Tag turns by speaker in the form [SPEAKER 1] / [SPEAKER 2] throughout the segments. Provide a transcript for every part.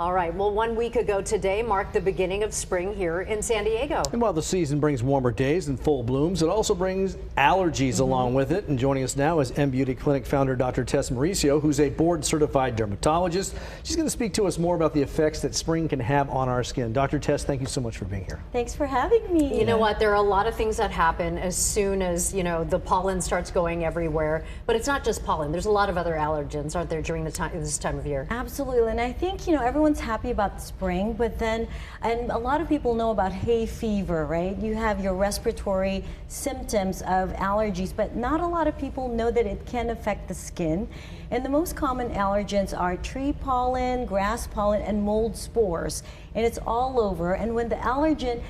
[SPEAKER 1] All right, well, 1 week ago today marked the beginning of spring here in San Diego.
[SPEAKER 2] And while the season brings warmer days and full blooms, it also brings allergies along with it. And joining us now is M Beauty Clinic founder Dr. Tess Mauricio, who's a board-certified dermatologist. She's going to speak to us more about the effects that spring can have on our skin. Dr. Tess, thank you so much for being here.
[SPEAKER 3] Thanks for having me.
[SPEAKER 1] You know what, there are a lot of things that happen as soon as, the pollen starts going everywhere. But it's not just pollen. There's a lot of other allergens, aren't there, during this time of year?
[SPEAKER 3] Absolutely, and I think, everyone's happy about spring, but then, and a lot of people know about hay fever, right? You have your respiratory symptoms of allergies, but not a lot of people know that it can affect the skin. And the most common allergens are tree pollen, grass pollen, and mold spores. And it's all over. And when the allergen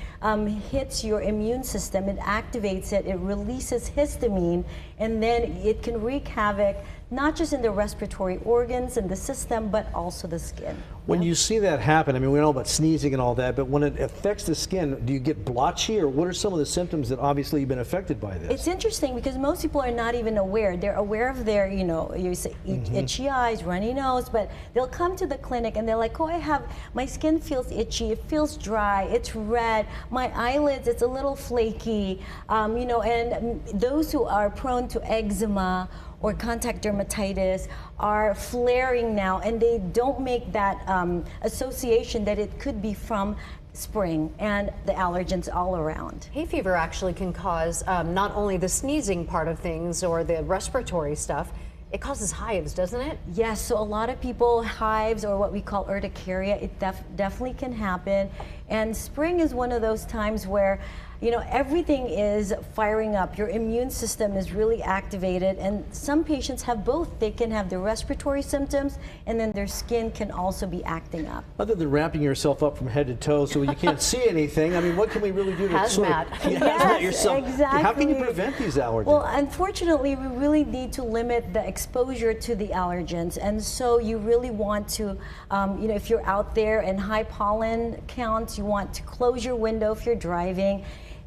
[SPEAKER 3] hits your immune system, it activates it, it releases histamine, and then it can wreak havoc not just in the respiratory organs and the system, but also the skin.
[SPEAKER 2] When you see that happen, I mean, we know about sneezing and all that, but when it affects the skin, do you get blotchy, or what are some of the symptoms that obviously you've been affected by this?
[SPEAKER 3] It's interesting because most people are not even aware. They're aware of their, you say itchy eyes, runny nose, but they'll come to the clinic and they're like, oh, my skin feels itchy, it feels dry, it's red, my eyelids, it's a little flaky, and those who are prone to eczema or contact dermatitis are flaring now, and they don't make that association that it could be from spring and the allergens all around.
[SPEAKER 1] Hay fever actually can cause not only the sneezing part of things or the respiratory stuff, it causes hives, doesn't it?
[SPEAKER 3] Yes, so a lot of people, hives or what we call urticaria, it definitely can happen. And spring is one of those times where everything is firing up. Your immune system is really activated, and some patients have both. They can have the respiratory symptoms, and then their skin can also be acting up.
[SPEAKER 2] Other than wrapping yourself up from head to toe so you can't see anything, I mean, what can we really do to
[SPEAKER 1] Hazmat.
[SPEAKER 2] hazmat yourself?
[SPEAKER 3] Exactly.
[SPEAKER 2] How can you prevent these allergens?
[SPEAKER 3] Well, unfortunately, we really need to limit the exposure to the allergens, and so you really want to, if you're out there and high pollen counts, you want to close your window if you're driving.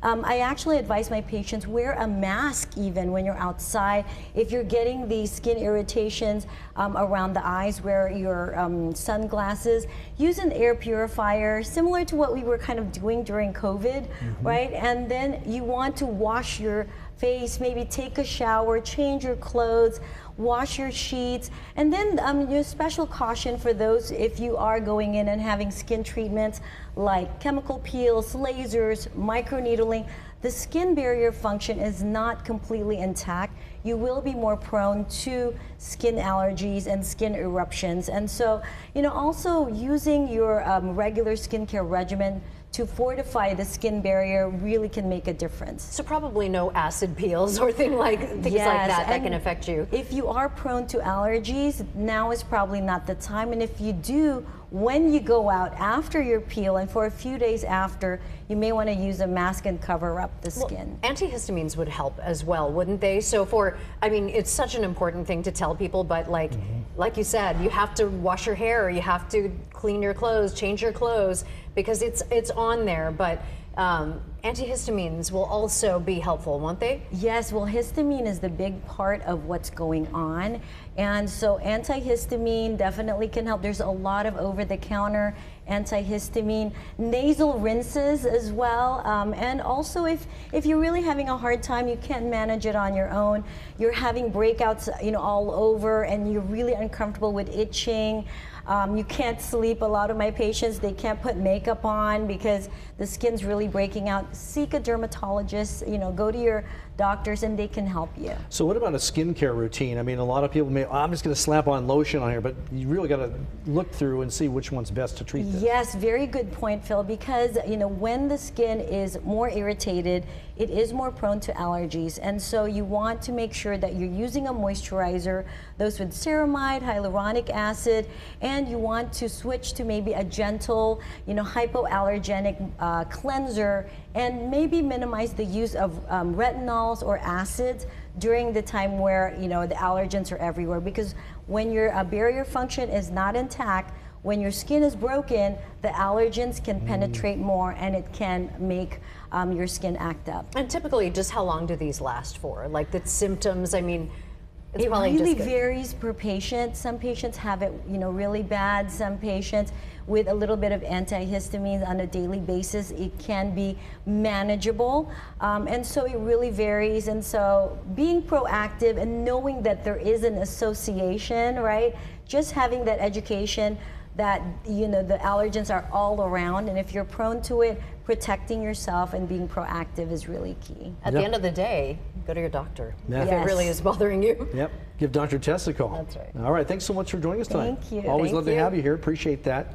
[SPEAKER 3] I actually advise my patients wear a mask even when you're outside. If you're getting these skin irritations around the eyes, wear your sunglasses. Use an air purifier, similar to what we were kind of doing during COVID, right? And then you want to wash your face, maybe take a shower, change your clothes, wash your sheets, and then special caution for those if you are going in and having skin treatments like chemical peels, lasers, microneedling. The skin barrier function is not completely intact. You will be more prone to skin allergies and skin eruptions. And so, also using your regular skincare regimen to fortify the skin barrier really can make a difference.
[SPEAKER 1] So probably no acid peels or things like that can affect you.
[SPEAKER 3] If you are prone to allergies, now is probably not the time. And if you do, when you go out after your peel and for a few days after, you may want to use a mask and cover up the skin.
[SPEAKER 1] Antihistamines would help as well, wouldn't they? So it's such an important thing to tell people, but like you said, you have to wash your hair, you have to clean your clothes, change your clothes, because it's on there. But antihistamines will also be helpful, won't they?
[SPEAKER 3] Yes, well, histamine is the big part of what's going on. And so antihistamine definitely can help. There's a lot of over-the-counter antihistamine, nasal rinses as well. And also if you're really having a hard time, you can't manage it on your own, you're having breakouts all over, and you're really uncomfortable with itching, you can't sleep. A lot of my patients, they can't put makeup on because the skin's really breaking out. Seek a dermatologist, go to your doctors, and they can help you.
[SPEAKER 2] So what about a skincare routine? I mean, a lot of people I'm just going to slap on lotion on here, but you really got to look through and see which one's best to treat this.
[SPEAKER 3] Yes, very good point, Phil, because when the skin is more irritated, it is more prone to allergies, and so you want to make sure that you're using a moisturizer, those with ceramide, hyaluronic acid, and you want to switch to maybe a gentle, hypoallergenic cleanser, and maybe minimize the use of retinols or acids during the time where the allergens are everywhere, because when your barrier function is not intact, when your skin is broken, the allergens can penetrate more, and it can make your skin act up.
[SPEAKER 1] And typically, just how long do these last for? Like the symptoms, I mean, It's
[SPEAKER 3] It
[SPEAKER 1] probably
[SPEAKER 3] really
[SPEAKER 1] just good.
[SPEAKER 3] varies per patient. Some patients have it, really bad. Some patients with a little bit of antihistamines on a daily basis, it can be manageable. And so it really varies. And so being proactive and knowing that there is an association, right? Just having that education that the allergens are all around, and if you're prone to it, protecting yourself and being proactive is really key.
[SPEAKER 1] At the end of the day, go to your doctor
[SPEAKER 2] Yeah.
[SPEAKER 1] if it really
[SPEAKER 3] Yes.
[SPEAKER 1] is bothering you.
[SPEAKER 2] Yep. Give Dr. Tess a call.
[SPEAKER 1] That's right.
[SPEAKER 2] All right. Thanks so much for joining us tonight.
[SPEAKER 3] Thank you.
[SPEAKER 2] Always
[SPEAKER 1] Thank
[SPEAKER 2] love to
[SPEAKER 1] you.
[SPEAKER 2] have you here. Appreciate that.